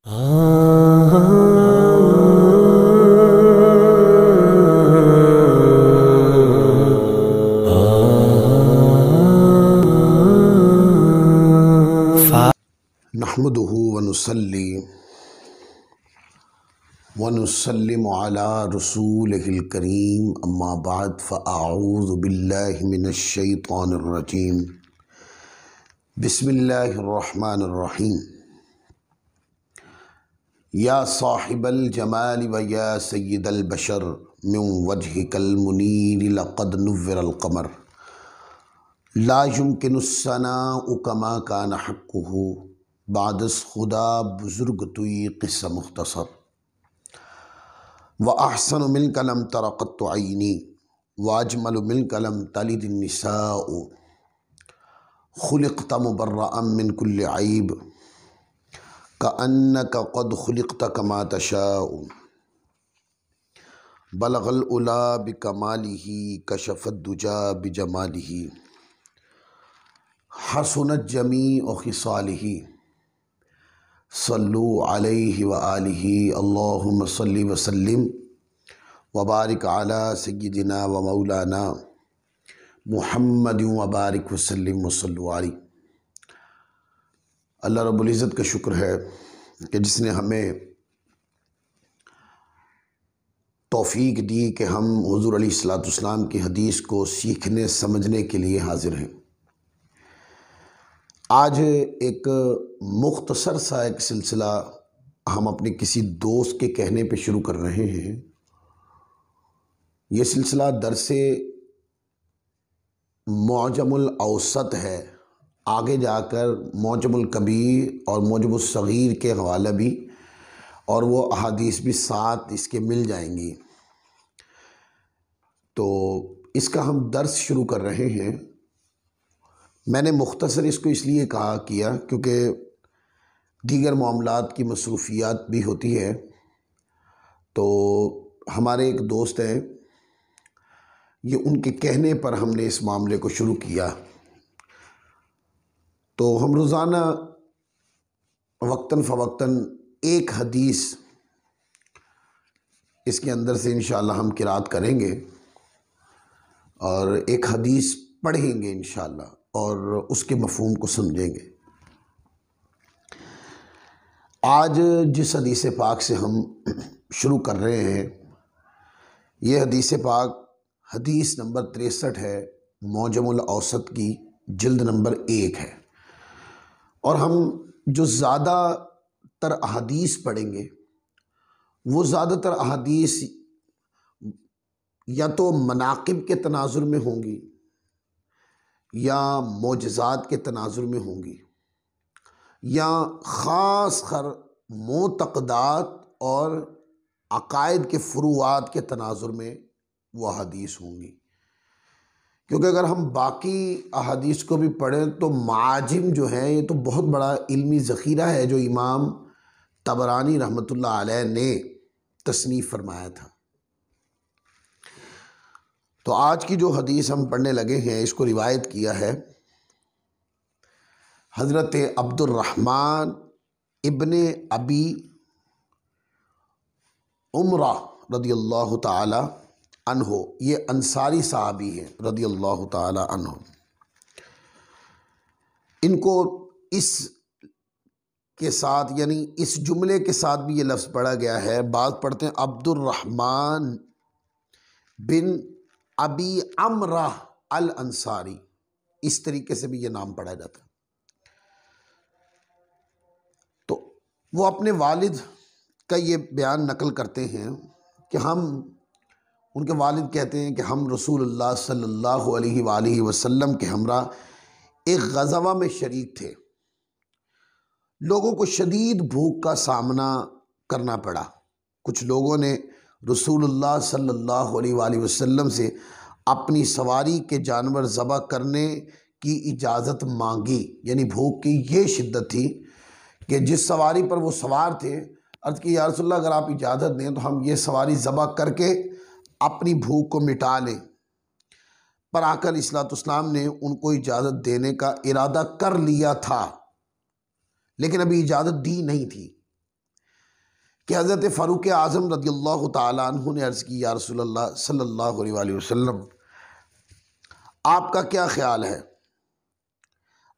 नहमदुहु व नुसल्ली व नुसल्लिमु अला रसूलिहिल करीम अम्मा बाद फ़अऊज़ु बिल्लाहि मिनश शैतानिर रजीम बिस्मिल्लाहिर रहमानिर रहीम। या साहिबल जमाल व या सय्यदल बशर मिन वजहिकल मुनीर लक़द नुव्विरल क़मर ला युमकिनुस सनाउ कमा कान हक़्क़ुहु बादस खुदा बुजुर्ग तुई क़िस्सा मुख्तसर व अहसन मिन कलम तरक़त आईनी वाजमल मिन कलम तलिद निसाउ खुलिक़त मुबर्रअम मिन कुल्लि ऐब कअन्नक क़द खुलिक़त कमा तशाउ बलगल उला बिकमालिही कशफ़त दुजा बिजमालिही हसनत जमीअ खिसालिही सल्लु अलैहि व आलिहि अल्लाहुम्मा सल्लि व सल्लिम व बारिक अला सय्यिदिना व मौलाना मुहम्मद व बारिक व सल्लिम व सल्लु अलैहि। अल्लाह रब्बुल इज़्ज़त का शुक्र है कि जिसने हमें तौफ़ीक दी कि हम हुज़ूर अलैहिस्सलाम की हदीस को सीखने समझने के लिए हाज़िर हैं। आज एक मुख्तसर सा एक सिलसिला हम अपने किसी दोस्त के कहने पे शुरू कर रहे हैं। ये सिलसिला दरसे मौजमुल औसत है, आगे जाकर मौजमुल कबीर और मौजमुल सगीर के हवाला भी और वो अहादीस भी साथ इसके मिल जाएंगी। तो इसका हम दर्स शुरू कर रहे हैं। मैंने मुख्तसर इसको इसलिए किया क्योंकि दीगर मामलात की मसरूफ़ियात भी होती है। तो हमारे एक दोस्त हैं, ये उनके कहने पर हमने इस मामले को शुरू किया। तो हम रोज़ाना वक्तन फ़वक्तन एक हदीस इसके अंदर से इंशाअल्लाह हम किरात करेंगे और एक हदीस पढ़ेंगे इंशाअल्लाह और उसके मफ़हूम को समझेंगे। आज जिस हदीस पाक से हम शुरू कर रहे हैं, ये हदीस पाक हदीस नंबर 63 है, मौजमुल औसत की जिल्द नंबर 1 है। और हम जो ज़्यादातर अहादीस पढ़ेंगे वो ज़्यादातर अहादीस या तो मनाक़िब के तनाज़ुर में होंगी या मोजज़ात के तनाज़ुर में होंगी या ख़ास कर मोतक़दात और अक़ायद के फ़ुरूआत के तनाज़ुर में वो अहादीस होंगी। क्योंकि अगर हम बाकी अहादीस को भी पढ़ें तो माजिम जो है ये तो बहुत बड़ा इल्मी ज़ख़ीरा है जो इमाम तबरानी रहमतुल्लाह अलैह ने तसनीफ़ फरमाया था। तो आज की जो हदीस हम पढ़ने लगे हैं इसको रिवायत किया है हज़रत अब्दुर्रहमान इब्ने अबी उमरा रदियल्लाहु ताला अन्हो। ये अंसारी सहाबी हैं रदियल्लाहु ताला अन्हो। इनको इस के साथ यानी इस जुमले के साथ भी ये लफ्ज़ पढ़ा गया है। बात पढ़ते हैं अब्दुर्रहमान बिन अबी अमरा अल अंसारी, इस तरीके से भी ये नाम पढ़ा जाता है। तो वो अपने वालिद का ये बयान नकल करते हैं कि उनके वालिद कहते हैं कि हम रसूलुल्लाह सल्लल्लाहु अलैहि वसल्लम के हमरा एक ग़ज़वा में शरीक थे। लोगों को शदीद भूख का सामना करना पड़ा। कुछ लोगों ने रसूलुल्लाह सल्लल्लाहु अलैहि वसल्लम से अपनी सवारी के जानवर ज़बह करने की इजाज़त मांगी। यानी भूख की ये शिद्दत थी कि जिस सवारी पर वो सवार थे, अर्ज़ की या रसूलल्लाह अगर आप इजाज़त दें तो हम ये सवारी ज़बह करके अपनी भूख को मिटा लें। पर आका अलैहिस्सलाम ने उनको इजाज़त देने का इरादा कर लिया था, लेकिन अभी इजाज़त दी नहीं थी। कि हज़रत फ़ारूक आज़म रज़ियल्लाहु ताला अन्हु ने अर्ज़ की, या रसूलल्लाह सल्लल्लाहु अलैहि वसल्लम, आपका क्या ख्याल है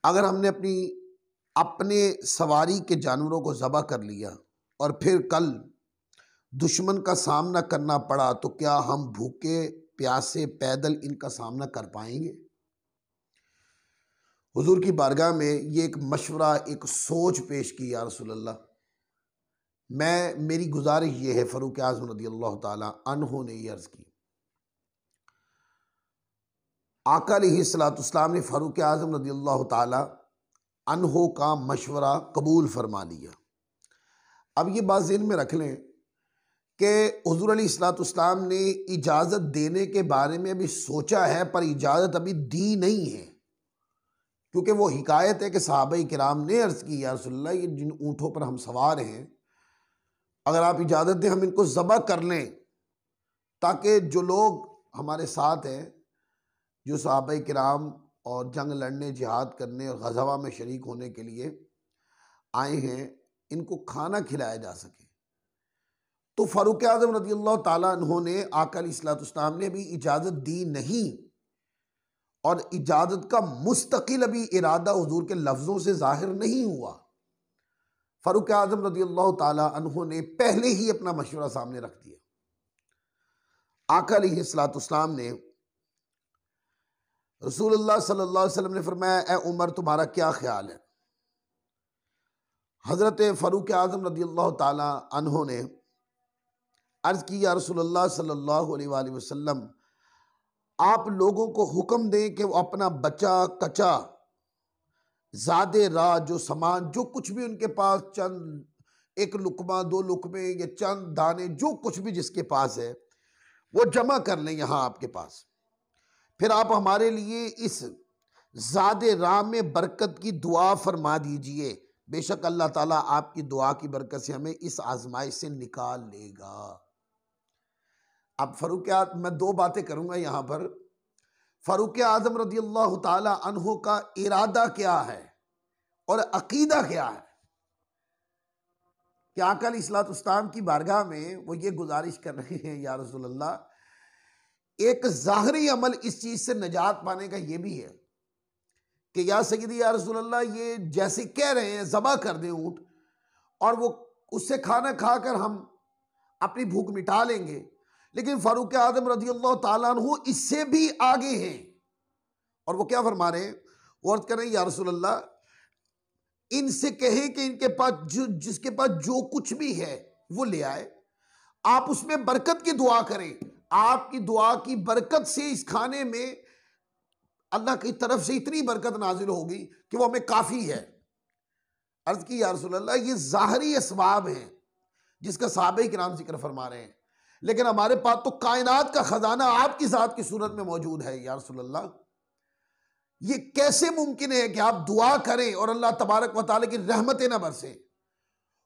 अगर हमने अपने सवारी के जानवरों को ज़बह कर लिया और फिर कल दुश्मन का सामना करना पड़ा, तो क्या हम भूखे प्यासे पैदल इनका सामना कर पाएंगे? हुजूर की बारगाह में ये एक मशवरा, एक सोच पेश की, या रसूलल्लाह मेरी गुजारिश ये है। फ़ारूक आज़म रज़ियल्लाहु ताला अन्हु ने ये अर्ज़ की, आका अलैहिस्सलाम ने फ़ारूक आज़म रज़ियल्लाहु ताला अन्हु का मशवरा कबूल फरमा लिया। अब ये बात ज़हन में रख लें कि हुज़ूर अलैहिस्सलाम ने इजाज़त देने के बारे में अभी सोचा है, पर इजाज़त अभी दी नहीं है, क्योंकि वो हिकायत है कि सहाबाए किराम ने अर्ज़ की, या रसूलल्लाह ये जिन ऊँटों पर हम सवार हैं, अगर आप इजाज़त दें हम इनको ज़बह कर लें, ताकि जो लोग हमारे साथ हैं, जो सहाबाए किराम और जंग लड़ने, जिहाद करने और ग़ज़वा में शरीक होने के लिए आए हैं, इनको खाना खिलाया जा सके। तो फ़ारूक आज़म रज़ियल्लाहु ताला अन्हु ने आका अलैहिस्सलाम ने अभी इजाज़त दी नहीं, और इजाज़त का मुस्तकिल अभी इरादा हुजूर के लफ्ज़ों से ज़ाहिर नहीं हुआ। फ़ारूक आज़म रज़ियल्लाहु ताला अन्हु ने पहले ही अपना मशवरा सामने रख दिया। आका अलैहिस्सलाम ने, रसूलुल्लाह सल्लल्लाहु अलैहि वसल्लम ने फरमाया, ए उमर तुम्हारा क्या ख्याल है? हज़रत फ़ारूक आज़म रज़ियल्लाहु ताला अन्हु ने अर्ज़ की, या रसूलुल्लाह सल्लल्लाहु अलैहि वसल्लम, आप लोगों को हुक्म दें कि वो अपना बचा कचा ज़ादे राह, जो सामान, जो कुछ भी उनके पास, चंद एक लुकमा, दो लुकमे या चंद दाने, जो कुछ भी जिसके पास है, वो जमा कर लें यहाँ आपके पास। फिर आप हमारे लिए इस ज़ादे राह में बरकत की दुआ फरमा दीजिए, बेशक अल्लाह ताला आपकी दुआ की बरकत से हमें इस आजमाइश से निकाल लेगा। अब मैं दो बातें करूंगा यहाँ पर। फ़ारूक आज़म रज़ियल्लाहु ताला अन्हु का इरादा क्या है और अकीदा क्या है, कि आका अलैहिस्सलाम की बारगाह में वो ये गुजारिश कर रहे हैं, या रसूलल्लाह एक ज़ाहरी अमल इस चीज़ से निजात पाने का ये भी है कि या सय्यदी या रसूलल्लाह, ये जैसे कह रहे हैं ज़बह कर दें ऊँट, और वो उससे खाना खाकर हम अपनी भूख मिटा लेंगे, लेकिन फ़ारूक आज़म रज़ियल्लाहु ताला अन्हु इससे भी आगे हैं। और वो क्या फरमा रहे हैं? वो अर्ज़ कर रहे हैं, या रसूलल्लाह इनसे कहें कि इनके पास जिसके पास जो कुछ भी है वो ले आए, आप उसमें बरकत की दुआ करें, आपकी दुआ की बरकत से इस खाने में अल्लाह की तरफ से इतनी बरकत नाजिल होगी कि वो हमें काफ़ी है। अर्ज़ की, या रसूलल्लाह ये ज़ाहरी असबाब हैं जिसका सहाबाए किराम जिक्र फरमा रहे हैं, लेकिन हमारे पास तो कायनात का खजाना आपकी ज़ात की सूरत में मौजूद है। या रसूलल्लाह ये कैसे मुमकिन है कि आप दुआ करें और अल्लाह तबारक व तआला की रहमतें ना बरसे?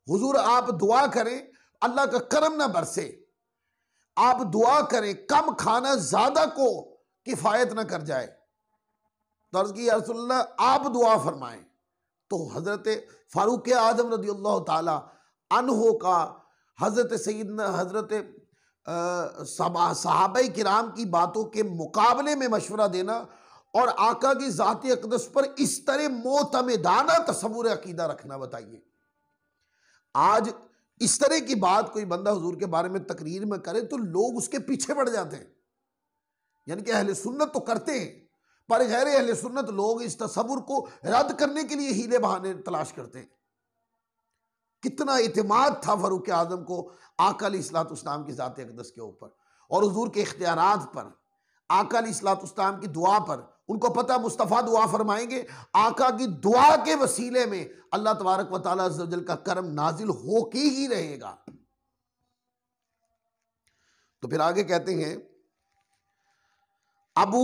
हुजूर आप दुआ करें, अल्लाह का करम ना बरसे, आप दुआ करें कम खाना ज़्यादा को किफ़ायत ना कर जाए। तो अर्ज़ की, या रसूलल्लाह आप दुआ फरमाएं। तो हज़रत फ़ारूक आज़म रज़ियल्लाहु ताला अन्हु का हज़रत सैयदना हज़रत सहाबाए किराम की बातों के मुकाबले में मशवरा देना और आका की ज़ात अक़दस पर इस तरह मोतमिदाना तसव्वुर अक़ीदा रखना, बताइए आज इस तरह की बात कोई बंदा हुजूर के बारे में तकरीर में करे तो लोग उसके पीछे पड़ जाते हैं। यानी कि अहले सुन्नत तो करते हैं, पर गैर अहले सुन्नत लोग इस तसव्वुर को रद्द करने के लिए हीले बहाने तलाश करते हैं। कितना इतिमाद था फ़ारूक आज़म को आका अलैहिस्सलाम की ज़ात अक़दस के ऊपर और हुजूर के इख्तियारात पर, आका अलैहिस्सलाम की दुआ पर। उनको पता मुस्तफ़ा दुआ फरमाएंगे, आका की दुआ के वसीले में अल्लाह तबारक व तआला अज़्ज़ व जल का करम नाजिल हो के ही रहेगा। तो फिर आगे कहते हैं, अबू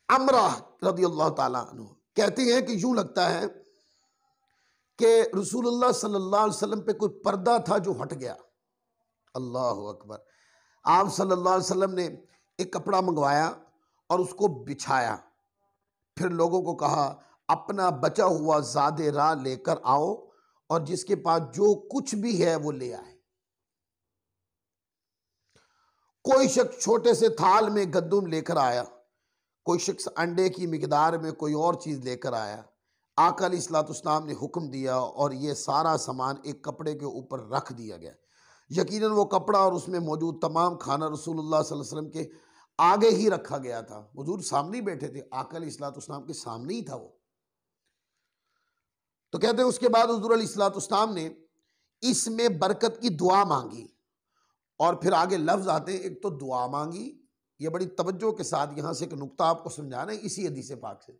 अमरा रज़ियल्लाहु ताला अन्हु कहते हैं कि यूं लगता है कि रसूलुल्लाह सल्लल्लाहु अलैहि वसल्लम पे कोई पर्दा था जो हट गया। अल्लाह अकबर। आप सल्लल्लाहु अलैहि वसल्लम ने एक कपड़ा मंगवाया और उसको बिछाया, फिर लोगों को कहा अपना बचा हुआ ज़ादे राह लेकर आओ और जिसके पास जो कुछ भी है वो ले आए। कोई शख्स छोटे से थाल में गंदुम लेकर आया, कोई शख्स अंडे की मिकदार में कोई और चीज़ लेकर आया। आका अलैहिस्सलाम ने हुक्म दिया और ये सारा सामान एक कपड़े के ऊपर रख दिया गया। यकीनन वो कपड़ा और उसमें मौजूद तमाम खाना रसूलुल्लाह सल्लल्लाहु अलैहि वसल्लम के आगे ही रखा गया था। हुजूर सामने ही बैठे थे, आका अलैहिस्सलाम के सामने ही था वो। तो कहते हैं उसके बाद हुजूर अलैहिस्सलाम ने इसमें बरकत की दुआ मांगी, और फिर आगे लफ्ज आते हैं, एक तो दुआ मांगी, ये बड़ी तवज्जो के साथ यहां से एक नुक्ता आपको समझाना है इसी हदीस पाक से।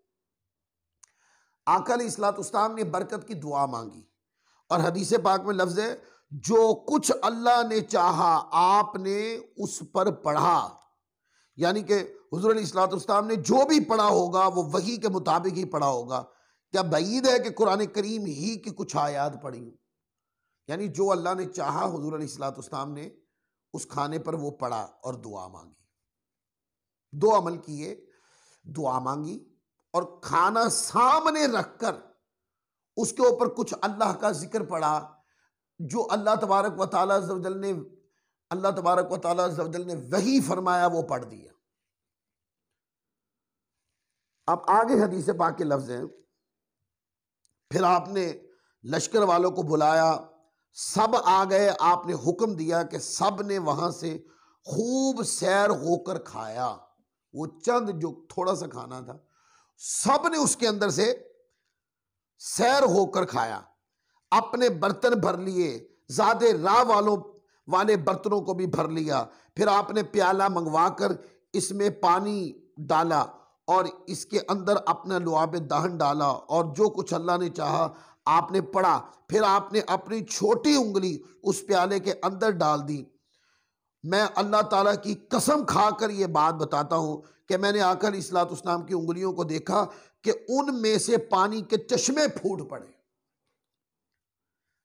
आका अलैहिस्सलाम ने बरकत की दुआ मांगी और हदीस पाक में लफ्ज है, जो कुछ अल्लाह ने चाहा आपने उस पर पढ़ा। यानी कि हुजूर अलैहिस्सलाम ने जो भी पढ़ा होगा वो वही के मुताबिक ही पढ़ा होगा। क्या बईद है कि कुरान करीम ही की कुछ आयात पढ़ी हो? यानी जो अल्लाह ने चाहा हुजूर अलैहिस्सलाम ने उस खाने पर वो पढ़ा और दुआ मांगी। दो अमल किए, दुआ मांगी और खाना सामने रखकर उसके ऊपर कुछ अल्लाह का जिक्र पढ़ा, जो अल्लाह तबारक व तआला ने वही फरमाया वो पढ़ दिया। अब आगे हदीस पाक के लफ्ज हैं, फिर आपने लश्कर वालों को बुलाया, सब आ गए, आपने हुक्म दिया कि सब ने वहां से खूब सैर होकर खाया। वो चंद जो थोड़ा सा खाना था, सब ने उसके अंदर से सैर होकर खाया, अपने बर्तन भर लिए, ज्यादा राह वाले बर्तनों को भी भर लिया। फिर आपने प्याला मंगवाकर इसमें पानी डाला और इसके अंदर अपना लुआब दहन डाला और जो कुछ अल्लाह ने चाहा आपने पढ़ा। फिर आपने अपनी छोटी उंगली उस प्याले के अंदर डाल दी। मैं अल्लाह ताला की कसम खाकर ये बात बताता हूं कि मैंने आका अलैहिस्सलाम की उंगलियों को देखा कि उनमें से पानी के चश्मे फूट पड़े।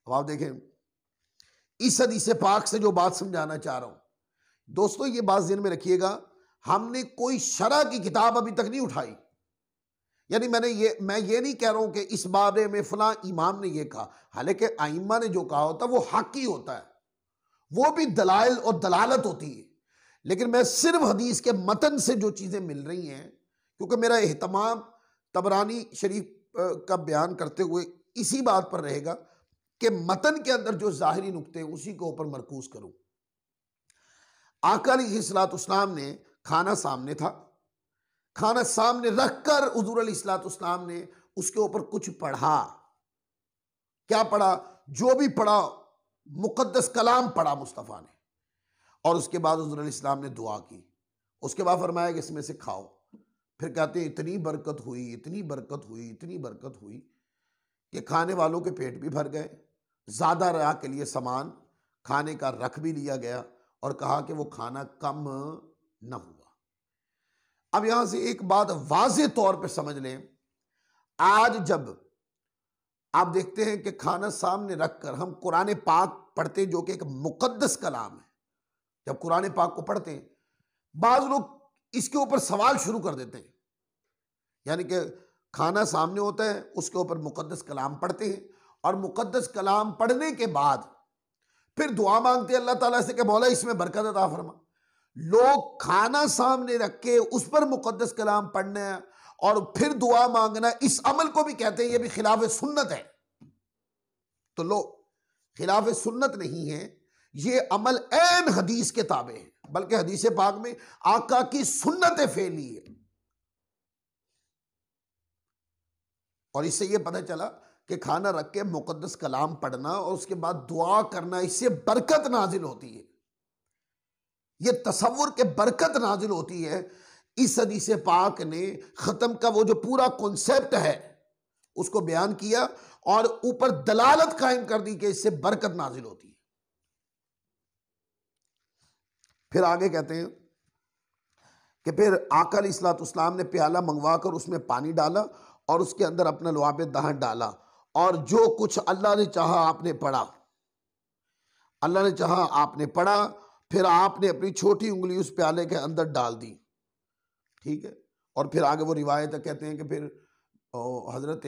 अब आप देखें, इस हदीस पाक से जो बात समझाना चाह रहा हूं दोस्तों, ये बात ज़हन में रखिएगा, हमने कोई शरअ की किताब अभी तक नहीं उठाई। यानी मैं ये नहीं कह रहा हूं कि इस बारे में फलां इमाम ने ये कहा, हालांकि आइम्मा ने जो कहा होता है वो हक ही होता है, वो भी दलाइल और दलालत होती है। लेकिन मैं सिर्फ हदीस के मतन से जो चीज़ें मिल रही हैं, क्योंकि मेरा एहतमाम तबरानी शरीफ का बयान करते हुए इसी बात पर रहेगा कि मतन के अंदर जो ज़ाहिरी नुक्ते उसी के ऊपर मरकूज करूं। आका अलैहिस्सलाम ने खाना सामने था, खाना सामने रखकर हुजूर अलैहिस्सलाम ने उसके ऊपर कुछ पढ़ा। क्या पढ़ा? जो भी पढ़ा, मुकद्दस कलाम पढ़ा मुस्तफ़ा ने, और उसके बाद हुजूर अलैहिस्सलाम ने दुआ की। उसके बाद फरमाया कि इसमें से खाओ। फिर कहते हैं इतनी बरकत हुई, इतनी बरकत हुई, इतनी बरकत हुई कि खाने वालों के पेट भी भर गए। ज़्यादा राह के लिए सामान खाने का रख भी लिया गया और कहा कि वो खाना कम न हुआ। अब यहां से एक बात वाज़े तौर पे समझ लें, आज जब आप देखते हैं कि खाना सामने रखकर हम कुरान पाक पढ़ते हैं जो कि एक मुकद्दस कलाम है, जब कुरान पाक को पढ़ते हैं बाज़ लोग इसके ऊपर सवाल शुरू कर देते हैं। यानी कि खाना सामने होता है, उसके ऊपर मुकद्दस कलाम पढ़ते हैं और मुकद्दस कलाम पढ़ने के बाद फिर दुआ मांगते हैं अल्लाह ताला से कि मौला इसमें बरकत अता फरमा। लोग खाना सामने रख के उस पर मुकद्दस कलाम पढ़ना और फिर दुआ मांगना, इस अमल को भी कहते हैं ये भी खिलाफ सुन्नत है। तो लो, खिलाफ सुन्नत नहीं है, ये अमल ऐन हदीस के ताबे है, बल्कि हदीस पाक में आका की सुन्नत फैली है। और इससे ये पता चला कि खाना रख के मुकद्दस कलाम पढ़ना और उसके बाद दुआ करना, इससे बरकत नाजिल होती है। ये तसव्वुर के बरकत नाजिल होती है। इस हदीस पाक ने ख़त्म का वो जो पूरा कॉन्सेप्ट है उसको बयान किया और ऊपर दलालत कायम कर दी कि इससे बरकत नाजिल होती है। फिर आगे कहते हैं कि फिर आका अलैहिस्सलाम ने प्याला मंगवा कर उसमें पानी डाला और उसके अंदर अपना लुआब दहन डाला और जो कुछ अल्लाह ने चाहा आपने पढ़ा, अल्लाह ने चाहा आपने पढ़ा। फिर आपने अपनी छोटी उंगली उस प्याले के अंदर डाल दी, ठीक है। और फिर आगे वो रिवायत कहते हैं कि फिर हजरत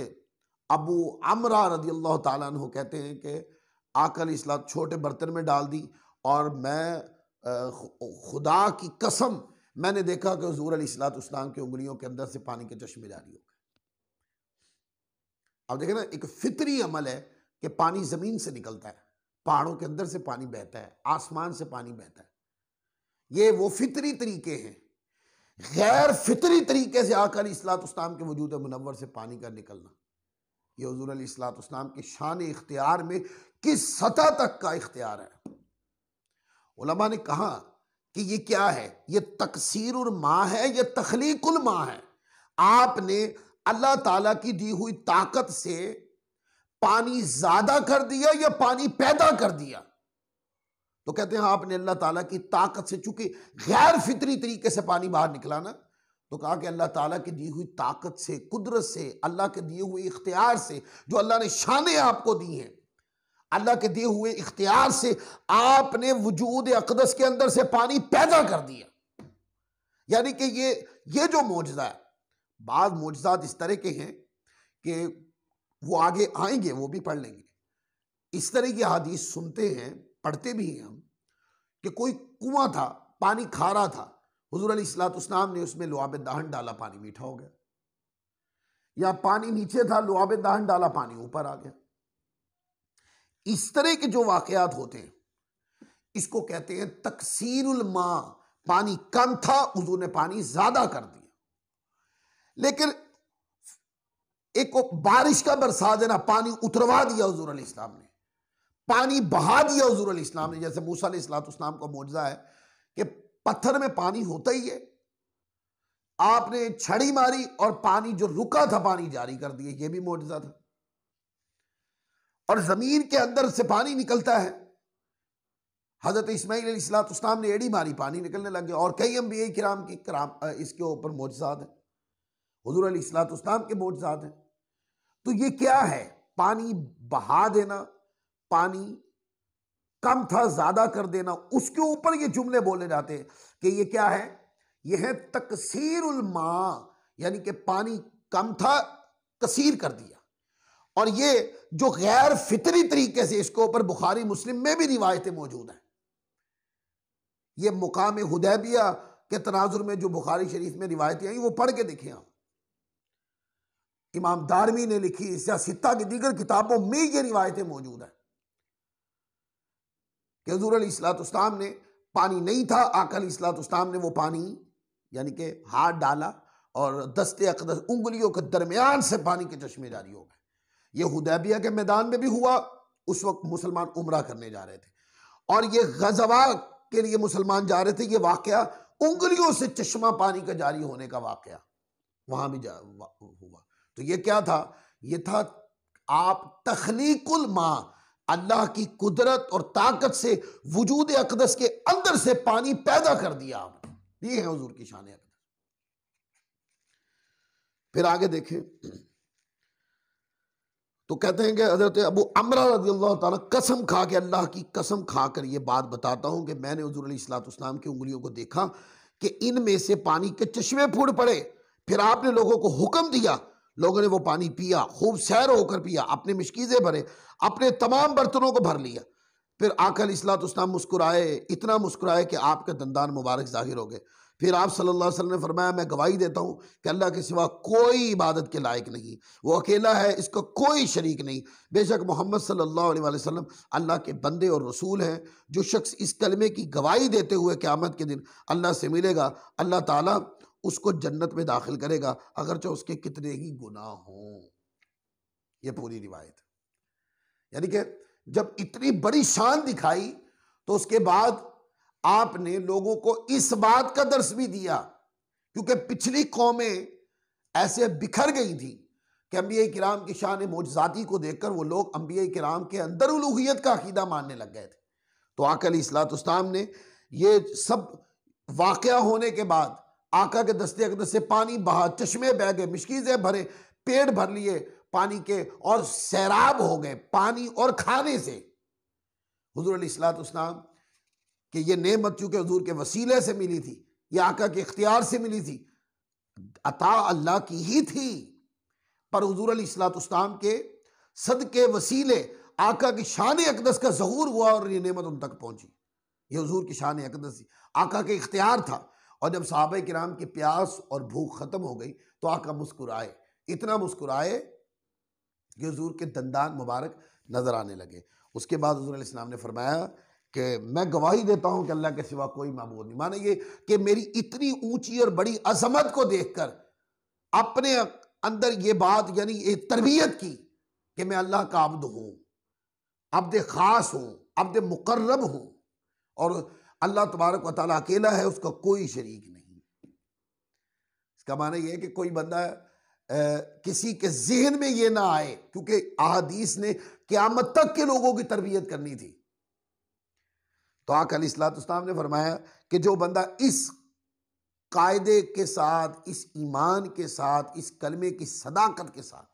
अबू अमरा रदियल्लाहु ताला अन्हु कहते हैं कि आका अलैहिस्सलाम छोटे बर्तन में डाल दी और मैं खुदा की कसम मैंने देखा कि हुजूर अलैहिस्सलाम की उंगलियों के अंदर से पानी के चश्मे जारी हो गए। अब देखें ना, एक फितरी अमल है कि पानी जमीन से निकलता है, पहाड़ों के अंदर से पानी बहता है, आसमान से पानी बहता है। ये वो फितरी तरीके हैं। गैर फितरी तरीके से आकर इस्लाम के वजूद मुनव्वर से पानी का निकलना, ये हुजूर अलैहिस्सलाम के शान इख्तियार में किस सतह तक का इख्तियार है। उलमा ने कहा कि ये क्या है, ये तकसीरुल मा है, ये तखलीकुल मा है। आपने अल्लाह ताला की दी हुई ताकत से पानी ज्यादा कर दिया या पानी पैदा कर दिया। तो कहते हैं आपने अल्लाह ताला की ताकत से, चूंकि गैर फितरी तरीके से पानी बाहर निकला ना, तो कहा कि अल्लाह ताला की दी हुई ताकत से, कुदरत से, अल्लाह के दिए हुए इख्तियार से, जो अल्लाह ने शानें आपको दी हैं, अल्लाह के दिए हुए इख्तियार से आपने वजूद अक़दस के अंदर से पानी पैदा कर दिया। यानी कि ये जो मौजज़ा है, बाद मौजज़ात इस तरह के हैं कि वो आगे आएंगे, वो भी पढ़ लेंगे। इस तरह की हदीस सुनते हैं, पढ़ते भी हैं हम, कि कोई कुआं था, पानी खारा था, हुजूर अलैहिस्सलाम ने उसमें लुआब दाहन डाला, पानी मीठा हो गया। या पानी नीचे था, लुआब दाहन डाला, पानी ऊपर आ गया। इस तरह के जो वाकयात होते हैं, इसको कहते हैं तकसीरुल मा। पानी कम था, हुजूर ने पानी ज्यादा कर दिया। लेकिन एक बारिश का बरसा देना, पानी उतरवा दिया हुजूर अलैहिस्सलाम ने, पानी बहा दिया हुजूर अलैहिस्सलाम ने। जैसे मूसा अलैहिस्सलाम का मौजज़ा है कि पत्थर में पानी होता ही है, आपने छड़ी मारी और पानी जो रुका था पानी जारी कर दिया, यह भी मौजज़ा था। और जमीन के अंदर से पानी निकलता है, हजरत इस्माईल अलैहिस्सलाम ने एड़ी मारी, पानी निकलने लग गया। और कई अंबिया किराम की इसके ऊपर मौजज़ात हैं, हुजूर अलैहिस्सलाम के मौजज़ात हैं। तो ये क्या है, पानी बहा देना, पानी कम था ज्यादा कर देना, उसके ऊपर ये जुमले बोले जाते हैं कि ये क्या है, ये है तकसीरुल मा, यानी कि पानी कम था, कसीर कर दिया। और ये जो गैर फितरी तरीके से, इसके ऊपर बुखारी मुस्लिम में भी रिवायतें मौजूद हैं। ये मुकाम हुदैबिया के तनाजुर में जो बुखारी शरीफ में रिवायतें आई, वो पढ़ के देखें आप। इमाम दारमी ने लिखी, सित्ता की दीगर किताबों में ये रिवायतें मौजूद हैं कि हुजूर अलैहिस्सलाम ने, पानी नहीं था, आका अलैहिस्सलाम ने वो पानी यानी कि हाथ डाला और दस्ते अक़दस उंगलियों के दरमियान से पानी के चश्मे जारी हो गए। ये हुदैबिया के मैदान में भी हुआ, उस वक्त मुसलमान उम्रा करने जा रहे थे, और ये गज़वा के लिए मुसलमान जा रहे थे। ये वाकया उंगलियों से चश्मा पानी का जारी होने का वाकया वहां भी हुआ। तो ये क्या था, ये था आप तखलीकुल मा, अल्लाह की कुदरत और ताकत से वजूद अक़दस के अंदर से पानी पैदा कर दिया आपने। ये है हुजूर की शान अक़दस। फिर आगे देखें तो कहते हैं कि हजरत अबू अमरा रज़ियल्लाहु ताला कसम खा के, अल्लाह की कसम खाकर ये बात बताता हूं कि मैंने हुजूर अलैहिस्सलाम की उंगलियों को देखा कि इनमें से पानी के चश्मे फूट पड़े। फिर आपने लोगों को हुक्म दिया, लोगों ने वो पानी पिया, खूब सैर होकर पिया, अपने मिशकीज़े भरे, अपने तमाम बर्तनों को भर लिया। फिर आका अलैहिस्सलाम मुस्कुराए, इतना मुस्कुराए कि आपके दंदान मुबारक जाहिर हो गए। फिर आप सल्लल्लाहु अलैहि वसल्लम ने फरमाया, मैं गवाही देता हूँ कि अल्लाह के सिवा कोई इबादत के लायक नहीं, वो अकेला है, इसका कोई शरीक नहीं। बेशक मोहम्मद सल्लल्लाहु अलैहि वसल्लम अल्लाह के बंदे और रसूल हैं। जो शख्स इस कलमे की गवाही देते हुए क़यामत के दिन अल्लाह से मिलेगा, अल्लाह ताला उसको जन्नत में दाखिल करेगा, अगरचे उसके कितने ही गुनाह हों। ये पूरी रिवायत। यानी कि जब इतनी बड़ी शान दिखाई, तो उसके बाद आपने लोगों को इस बात का दर्स भी दिया, क्योंकि पिछली कौमें ऐसे बिखर गई थी कि अंबिया किराम की शान मौजज़ाती को देखकर वो लोग अंबिया किराम के अंदर उलूहियत का अकीदा मानने लग गए थे। तो आका अलैहिस्सलाम ने ये सब वाक़या होने के बाद आका के दस्ते अक़दस से पानी बहा, चश्मे बह गए, मिशकीज़े भरे, पेट भर लिए पानी के, और सैराब हो गए पानी और खाने से। हुजूर अलैहिस्सलाम कि ये नेमत चूंकि हुजूर के वसीले से मिली थी, ये आका के इख्तियार से मिली थी, अता अल्लाह की ही थी, पर हुजूर अलैहिस्सलाम के सदके वसीले आका की शान अक़दस का ज़हूर हुआ और ये नेमत उन तक पहुंची। ये हुजूर की शान अक़दस थी, आका के इख्तियार था। और जब सहाबा किराम की प्यास और भूख ख़त्म हो गई तो आका मुस्कुराए, इतना मुस्कुराए कि हुजूर के दंदान मुबारक नज़र आने लगे। उसके बाद हुजूर अलैहिस्सलाम ने फरमाया कि मैं गवाही देता हूँ कि अल्लाह के सिवा कोई माबूद नहीं। माने ये कि मेरी इतनी ऊंची और बड़ी अजमत को देखकर अपने अंदर ये बात यानी ये तरबियत की कि मैं अल्लाह का अब्द हूँ, अब्द ख़ास हूँ, अब्द मुकर्रब हूँ, और अल्लाह तबारक व तआला अकेला है, उसका कोई शरीक नहीं। इसका माना यह है कि कोई बंदा किसी के जहन में ये ना आए, क्योंकि अहादीस ने क़यामत तक के लोगों की तरबियत करनी थी। तो आका अलैहिस्सलाम ने फरमाया कि जो बंदा इस कायदे के साथ, इस ईमान के साथ, इस कलमे की सदाकत के साथ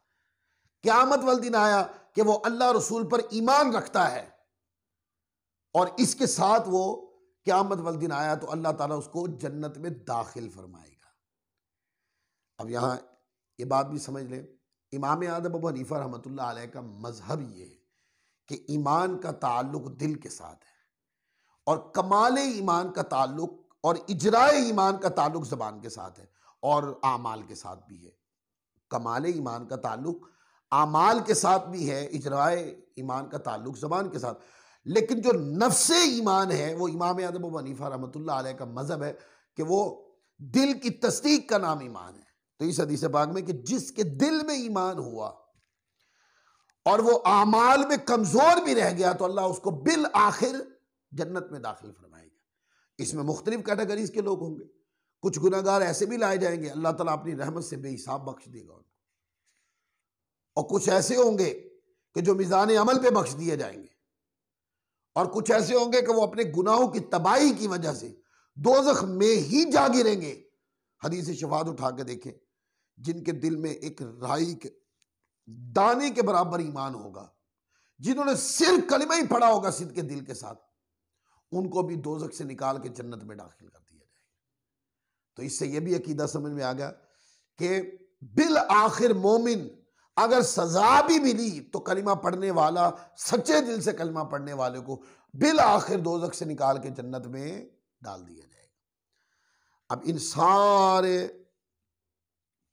क़यामत वाले दिन आया कि वो अल्लाह रसूल पर ईमान रखता है और इसके साथ वो क़यामत वाले दिन आया, तो अल्लाह ताला उसको जन्नत में दाखिल फरमाएगा। अब यहाँ ये बात भी समझ लें, इमाम आज़म अबू हनीफा रहमतुल्लाह अलैह का मजहब ये है कि ईमान का ताल्लुक दिल के साथ है और कमाल ईमान का ताल्लुक और इजराए ईमान का ताल्लुक ज़बान के साथ है और आमाल के साथ भी है। कमाल ईमान का ताल्लुक आमाल के साथ भी है, इजराए ईमान का ताल्लुक ज़बान के साथ। लेकिन जो नफ्से ईमान है वो इमाम आज़म अबू हनीफा रहमतुल्लाह अलैह का मजहब है कि वो दिल की तस्दीक का नाम ईमान है। तो इस हदीस पाक में कि जिसके दिल में ईमान हुआ और वो आमाल में कमजोर भी रह गया तो अल्लाह उसको बिल आखिर जन्नत में दाखिल फरमाएगा। इसमें मुख्तलिफ कैटेगरीज के लोग होंगे। कुछ गुनाहगार ऐसे भी लाए जाएंगे, अल्लाह ताला अपनी रहमत से बेहिसाब बख्श देगा उनको, और कुछ ऐसे होंगे कि जो मिजान अमल पे बख्श दिए जाएंगे, और कुछ ऐसे होंगे कि वो अपने गुनाहों की तबाही की वजह से दोज़ख में ही जा गिरेंगे। हदीस शफाअत उठा के देखें, जिनके दिल में एक राई के दाने के बराबर ईमान होगा, जिन्होंने सिर्फ कलिमा ही पढ़ा होगा सिद्ध के दिल के साथ, उनको भी दोज़ख से निकाल के जन्नत में दाखिल कर दिया जाएगा। तो इससे यह भी अकीदा समझ में आ गया कि बिल आखिर मोमिन अगर सजा भी मिली तो कलिमा पढ़ने वाला, सच्चे दिल से कलिमा पढ़ने वाले को बिल आखिर दोज़ख से निकाल के जन्नत में डाल दिया जाएगा। अब इन सारे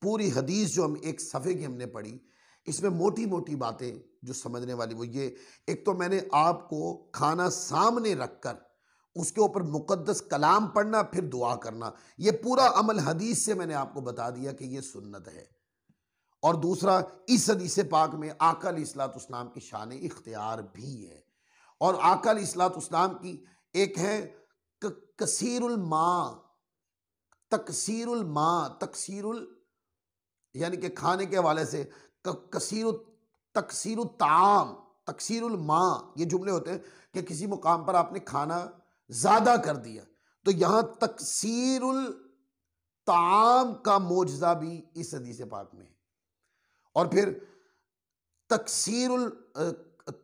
पूरी हदीस जो हम एक सफ़े की हमने पढ़ी, इसमें मोटी मोटी बातें जो समझने वाली वो ये, एक तो मैंने आपको खाना सामने रखकर उसके ऊपर मुक़द्दस कलाम पढ़ना, फिर दुआ करना, ये पूरा अमल हदीस से मैंने आपको बता दिया कि ये सुन्नत है। और दूसरा, इस हदीस पाक में आका अलैहिस्सलाम की शान इख्तियार भी है, और आका अलैहिस्सलाम की एक है कसीरुल माँ, तकसीरुल यानी कि खाने के हवाले से तकसीरुल ताम, तकसीरुल माँ, ये जुमले होते हैं कि किसी मुकाम पर आपने खाना ज़्यादा कर दिया, तो यहाँ तकसीरुल ताम का मोजज़ा भी इस हदीस पाक में है। और फिर तकसीरुल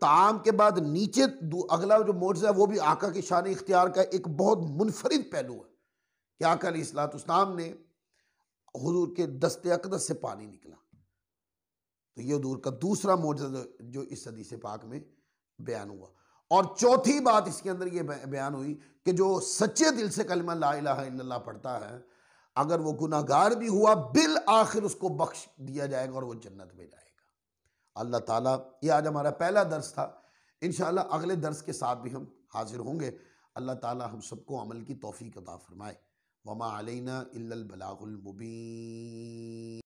ताम के बाद नीचे अगला जो मोजज़ा है वो भी आका की शान इख्तियार का एक बहुत मुनफरिद पहलू है कि आका अलैहिस्सलाम ने हुजूर के दस्ते अक़दस से पानी निकला। तो ये हुजूर का दूसरा मोजज़ा जो इस हदीस पाक में बयान हुआ। और चौथी बात इसके अंदर ये बयान हुई कि जो सच्चे दिल से कलमा ला इलाहा इल्लल्लाह पढ़ता है, अगर वो गुनाहगार भी हुआ बिल आखिर उसको बख्श दिया जाएगा और वो जन्नत में जाएगा। अल्लाह ताला, ये आज हमारा पहला दर्स था, इंशाअल्लाह अगले दर्स के साथ भी हम हाजिर होंगे। अल्लाह ताला हम सबको अमल की तौफीक अता फरमाए। वमा अलैना इल्लल बलागुल मुबीन।